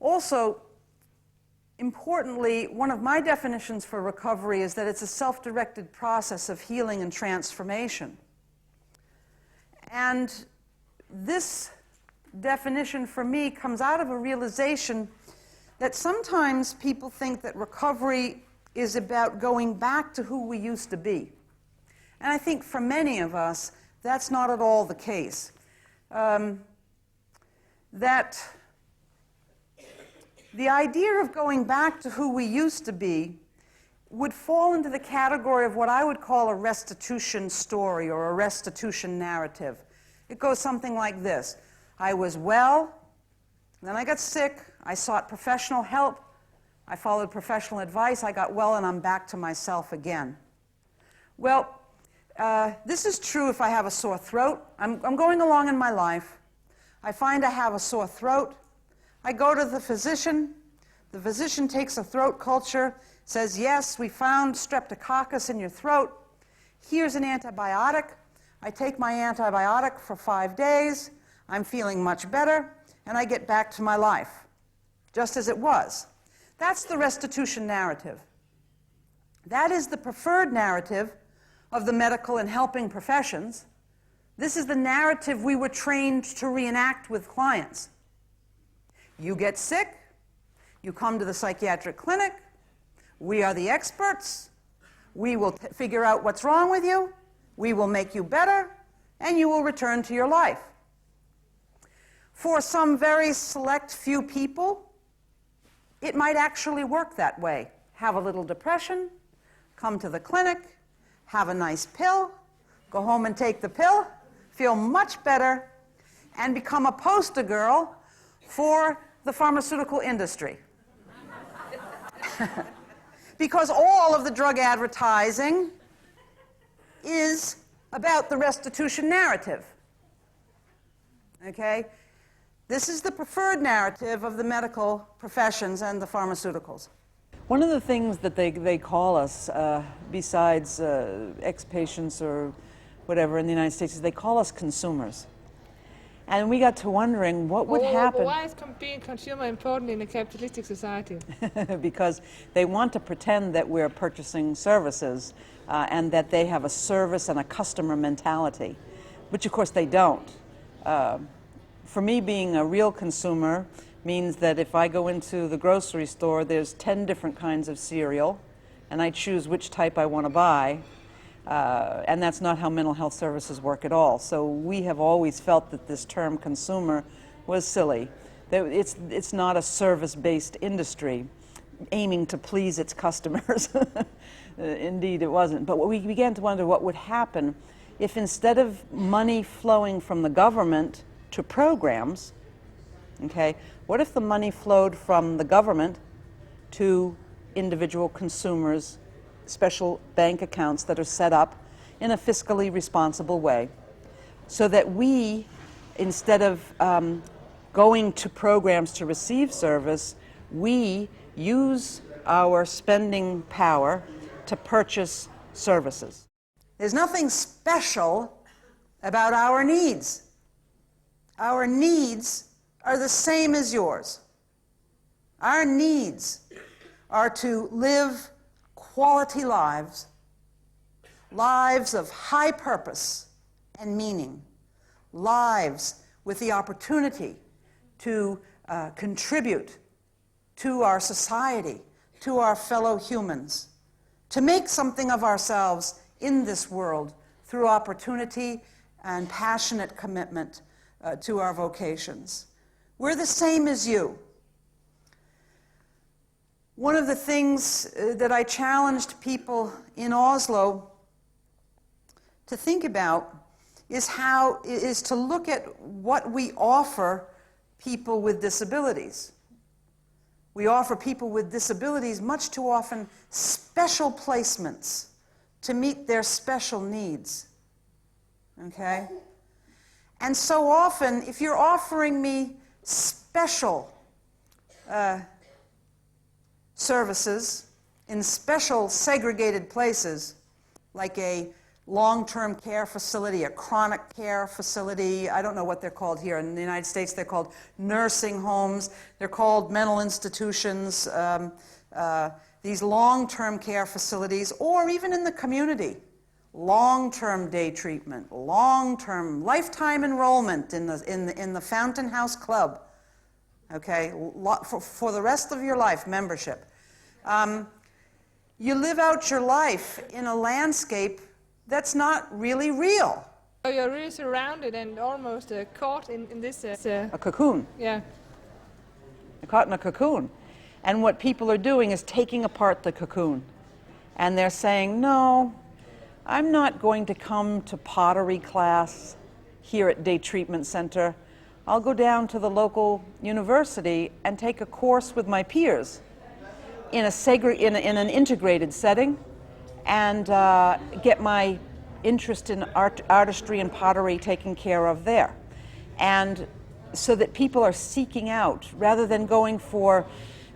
Also, importantly, one of my definitions for recovery is that it's a self-directed process of healing and transformation. And this definition for me comes out of a realization that sometimes people think that recovery is about going back to who we used to be. And I think for many of us, that's not at all the case. That the idea of going back to who we used to be would fall into the category of what I would call a restitution story or a restitution narrative. It goes something like this. I was well, then I got sick, I sought professional help, I followed professional advice, I got well, and I'm back to myself again. Well, this is true if I have a sore throat. I'm going along in my life. I find I have a sore throat. I go to the physician. The physician takes a throat culture, says, yes, we found streptococcus in your throat. Here's an antibiotic. I take my antibiotic for 5 days. I'm feeling much better, and I get back to my life, just as it was. That's the restitution narrative. That is the preferred narrative of the medical and helping professions. This is the narrative we were trained to reenact with clients. You get sick, you come to the psychiatric clinic, we are the experts, we will figure out what's wrong with you, we will make you better, and you will return to your life. For some very select few people, it might actually work that way. Have a little depression, come to the clinic, have a nice pill, go home and take the pill, feel much better, and become a poster girl for the pharmaceutical industry. Because all of the drug advertising is about the restitution narrative. Okay? This is the preferred narrative of the medical professions and the pharmaceuticals. One of the things that they call us, besides ex-patients or whatever in the United States, is they call us consumers. And we got to wondering what would happen. Why is being a consumer important in a capitalistic society? Because they want to pretend that we're purchasing services and that they have a service and a customer mentality, which of course they don't. For me, being a real consumer means that if I go into the grocery store, there's 10 different kinds of cereal, and I choose which type I want to buy. And that's not how mental health services work at all. So we have always felt that this term consumer was silly. That it's not a service-based industry aiming to please its customers. Indeed, it wasn't. But we began to wonder what would happen if instead of money flowing from the government to programs, okay, what if the money flowed from the government to individual consumers, special bank accounts that are set up in a fiscally responsible way, so that we, instead of going to programs to receive service, we use our spending power to purchase services. There's nothing special about our needs. Our needs are the same as yours. Our needs are to live quality lives, lives of high purpose and meaning, lives with the opportunity to contribute to our society, to our fellow humans, to make something of ourselves in this world through opportunity and passionate commitment to our vocations. We're the same as you. One of the things that I challenged people in Oslo to think about is to look at what we offer people with disabilities. We offer people with disabilities much too often special placements to meet their special needs. Okay? And so often, if you're offering me special services in special segregated places, like a long-term care facility, a chronic care facility. I don't know what they're called here. In the United States, they're called nursing homes. They're called mental institutions, these long-term care facilities, or even in the community, long-term day treatment, long-term lifetime enrollment in the Fountain House Club, okay, for the rest of your life, membership. You live out your life in a landscape that's not really real. So you're really surrounded and almost caught in this... A cocoon. Yeah. They're caught in a cocoon. And what people are doing is taking apart the cocoon. And they're saying, no, I'm not going to come to pottery class here at Day Treatment Center. I'll go down to the local university and take a course with my peers in an integrated setting, and get my interest in artistry and pottery taken care of there. And so that people are seeking out, rather than going for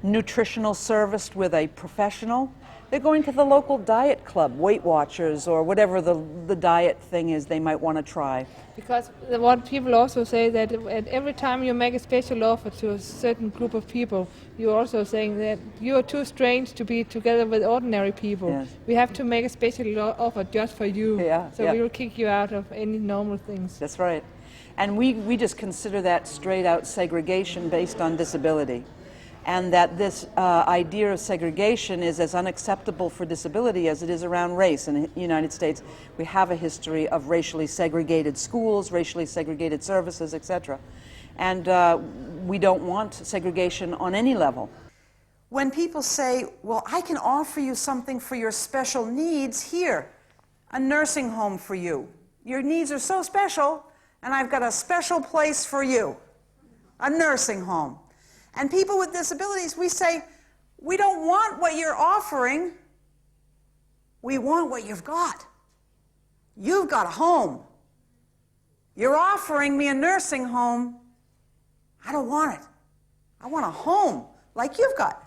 nutritional service with a professional, they're going to the local diet club, Weight Watchers, or whatever the diet thing is they might want to try. Because what people also say that every time you make a special offer to a certain group of people, you're also saying that you are too strange to be together with ordinary people. Yes. We have to make a special offer just for you. Yeah, so yeah. we will kick you out of any normal things. That's right. And we just consider that straight out segregation based on disability. And that this idea of segregation is as unacceptable for disability as it is around race. In the United States, we have a history of racially segregated schools, racially segregated services, etc. And we don't want segregation on any level. When people say, well, I can offer you something for your special needs here, a nursing home for you. Your needs are so special, and I've got a special place for you, a nursing home. And people with disabilities, we say, we don't want what you're offering, we want what you've got. You've got a home. You're offering me a nursing home. I don't want it. I want a home like you've got.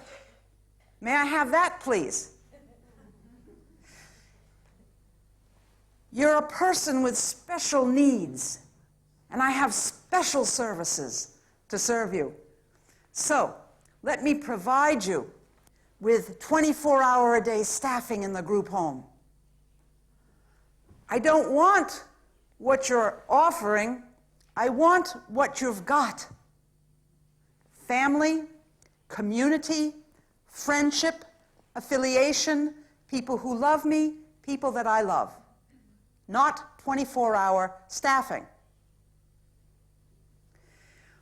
May I have that, please? You're a person with special needs, and I have special services to serve you. So, let me provide you with 24-hour-a-day staffing in the group home. I don't want what you're offering, I want what you've got. Family, community, friendship, affiliation, people who love me, people that I love. Not 24-hour staffing.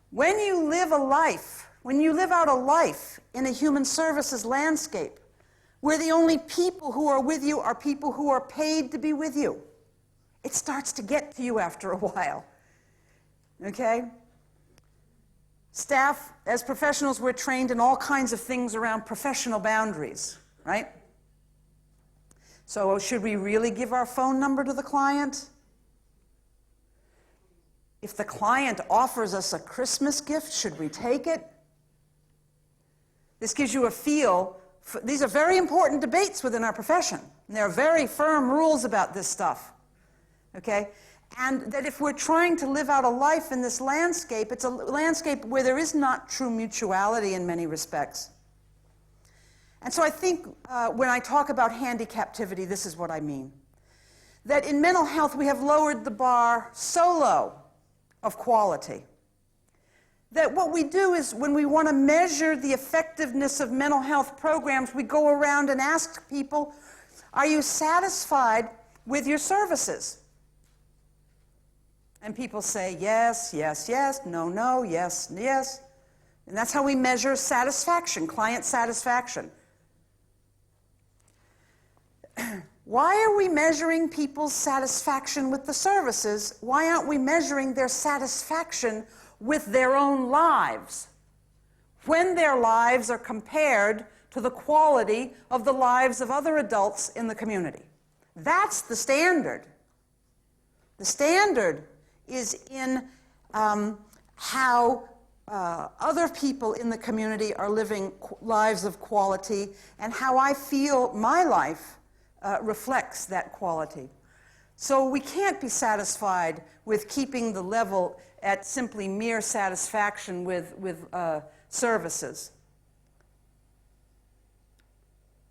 When you live a life, when you live out a life in a human services landscape, where the only people who are with you are people who are paid to be with you, it starts to get to you after a while. Okay? Staff, as professionals, we're trained in all kinds of things around professional boundaries, right? So should we really give our phone number to the client? If the client offers us a Christmas gift, should we take it? This gives you a feel. These are very important debates within our profession. And there are very firm rules about this stuff. Okay? And that if we're trying to live out a life in this landscape, it's a landscape where there is not true mutuality in many respects. And so I think when I talk about handicaptivity, this is what I mean. That in mental health, we have lowered the bar so low of quality that what we do is when we want to measure the effectiveness of mental health programs, we go around and ask people, are you satisfied with your services? And people say, yes, yes, yes, no, no, yes, yes. And that's how we measure satisfaction, client satisfaction. Why are we measuring people's satisfaction with the services? Why aren't we measuring their satisfaction with their own lives, when their lives are compared to the quality of the lives of other adults in the community? That's the standard. The standard is in how other people in the community are living lives of quality, and how I feel my life reflects that quality. So we can't be satisfied with keeping the level at simply mere satisfaction with services.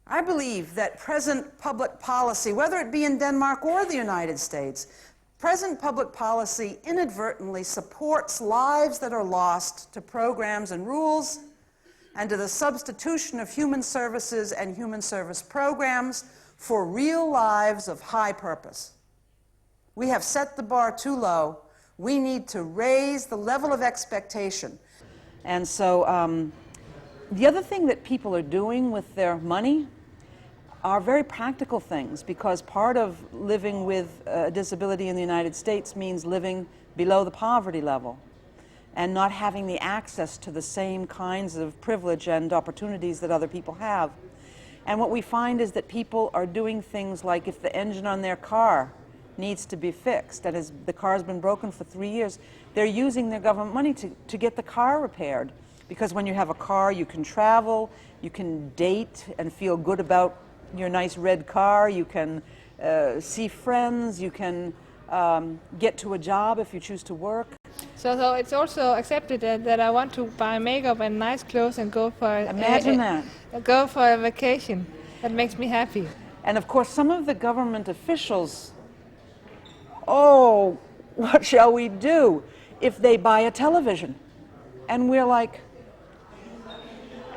I believe that present public policy, whether it be in Denmark or the United States, present public policy inadvertently supports lives that are lost to programs and rules and to the substitution of human services and human service programs for real lives of high purpose. We have set the bar too low. We need to raise the level of expectation. And so the other thing that people are doing with their money are very practical things, because part of living with a disability in the United States means living below the poverty level and not having the access to the same kinds of privilege and opportunities that other people have. And what we find is that people are doing things like, if the engine on their car needs to be fixed, and the car's been broken for 3 years, they're using their government money to get the car repaired. Because when you have a car, you can travel, you can date and feel good about your nice red car, you can see friends, you can get to a job if you choose to work. So it's also accepted that I want to buy makeup and nice clothes and go for go for a vacation. That makes me happy. And of course, some of the government officials, oh, what shall we do if they buy a television? And we're like,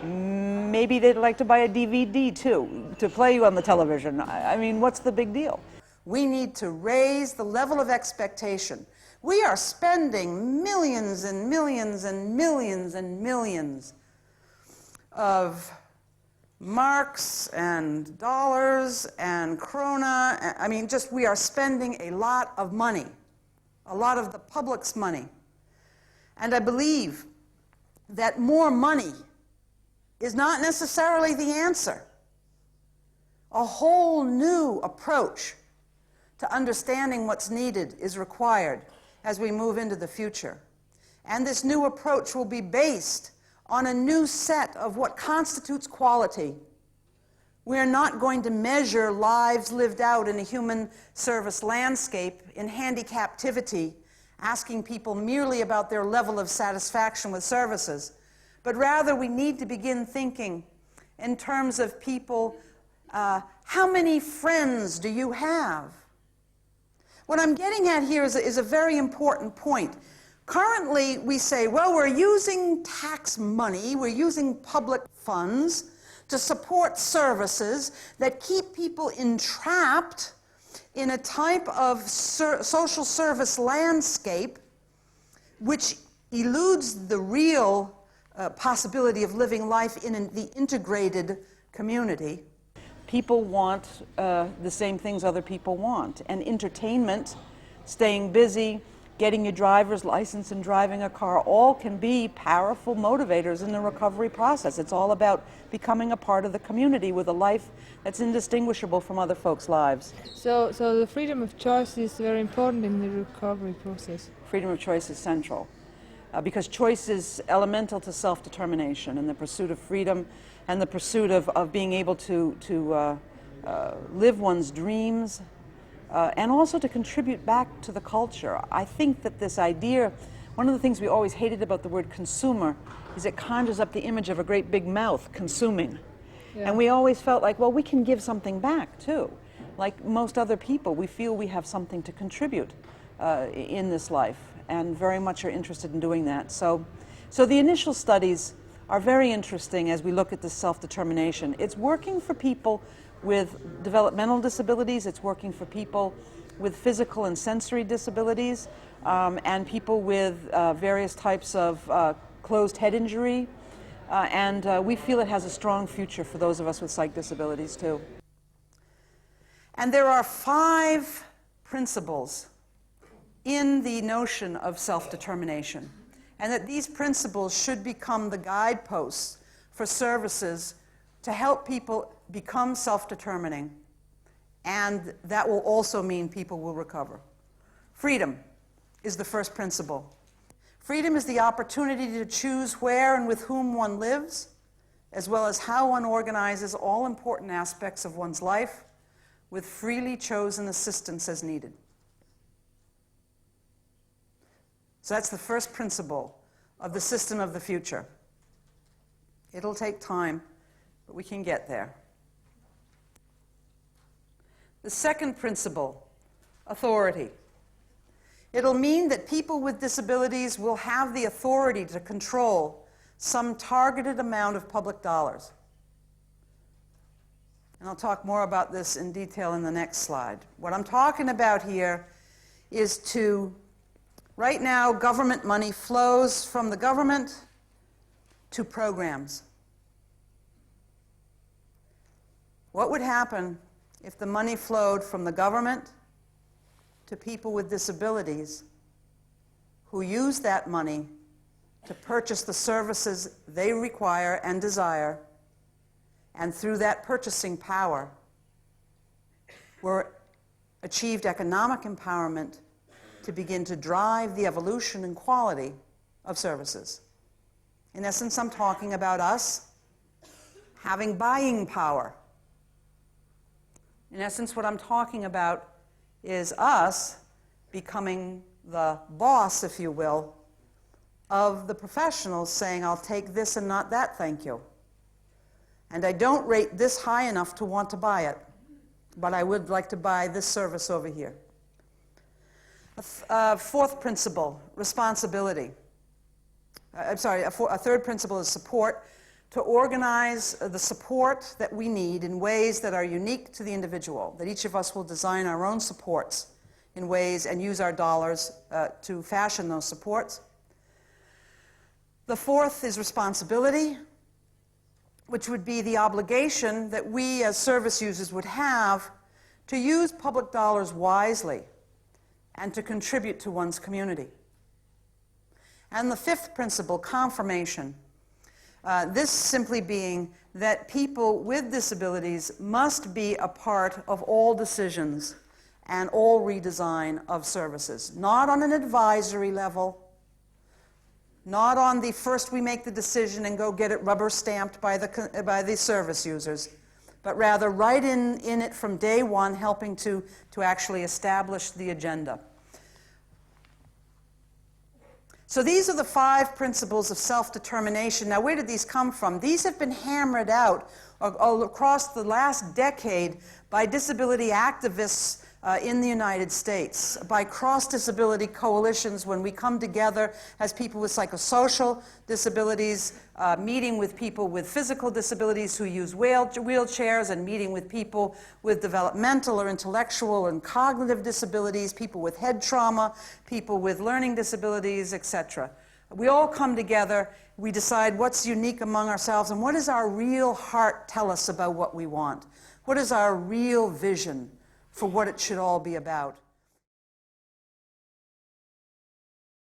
maybe they'd like to buy a DVD too, to play you on the television. I mean, what's the big deal? We need to raise the level of expectation. We are spending millions and millions and millions and millions of marks and dollars and krona. I mean, just we are spending a lot of money, a lot of the public's money. And I believe that more money is not necessarily the answer. A whole new approach to understanding what's needed is required as we move into the future. And this new approach will be based on a new set of what constitutes quality. We are not going to measure lives lived out in a human service landscape in handicaptivity, asking people merely about their level of satisfaction with services. But rather, we need to begin thinking in terms of people, how many friends do you have? What I'm getting at here is a very important point. Currently, we say, well, we're using tax money, we're using public funds to support services that keep people entrapped in a type of social service landscape which eludes the real possibility of living life in the integrated community. People want the same things other people want. And entertainment, staying busy, getting your driver's license and driving a car, all can be powerful motivators in the recovery process. It's all about becoming a part of the community with a life that's indistinguishable from other folks' lives. So the freedom of choice is very important in the recovery process. Freedom of choice is central. Because choice is elemental to self-determination and the pursuit of freedom and the pursuit of being able to live one's dreams and also to contribute back to the culture. I think that this idea, one of the things we always hated about the word consumer is it conjures up the image of a great big mouth consuming. Yeah. And we always felt like, well, we can give something back too. Like most other people, we feel we have something to contribute in this life, and very much are interested in doing that. So the initial studies are very interesting as we look at this self-determination. It's working for people with developmental disabilities, it's working for people with physical and sensory disabilities, and people with various types of closed head injury, and we feel it has a strong future for those of us with psych disabilities too. And there are 5 principles in the notion of self-determination, and that these principles should become the guideposts for services to help people become self-determining, and that will also mean people will recover. Freedom is the first principle. Freedom is the opportunity to choose where and with whom one lives, as well as how one organizes all important aspects of one's life, with freely chosen assistance as needed. So that's the first principle of the system of the future. It'll take time, but we can get there. The second principle, authority. It'll mean that people with disabilities will have the authority to control some targeted amount of public dollars. And I'll talk more about this in detail in the next slide. What I'm talking about here is right now, government money flows from the government to programs. What would happen if the money flowed from the government to people with disabilities who use that money to purchase the services they require and desire, and through that purchasing power were achieved economic empowerment to begin to drive the evolution and quality of services? In essence, I'm talking about us having buying power. In essence, what I'm talking about is us becoming the boss, if you will, of the professionals, saying, I'll take this and not that, thank you. And I don't rate this high enough to want to buy it, but I would like to buy this service over here. Fourth principle, responsibility. A third principle is support. To organize the support that we need in ways that are unique to the individual, that each of us will design our own supports in ways and use our dollars to fashion those supports. The fourth is responsibility, which would be the obligation that we as service users would have to use public dollars wisely and to contribute to one's community. And the fifth principle, confirmation. This simply being that people with disabilities must be a part of all decisions and all redesign of services. Not on an advisory level, not on the first we make the decision and go get it rubber stamped by the service users, but rather right in it from day one, helping to actually establish the agenda. So these are the 5 principles of self-determination. Now, where did these come from? These have been hammered out across the last decade by disability activists in the United States, by cross-disability coalitions when we come together as people with psychosocial disabilities, meeting with people with physical disabilities who use wheelchairs, and meeting with people with developmental or intellectual and cognitive disabilities, people with head trauma, people with learning disabilities, etc. We all come together, we decide what's unique among ourselves, and what does our real heart tell us about what we want? What is our real vision for what it should all be about?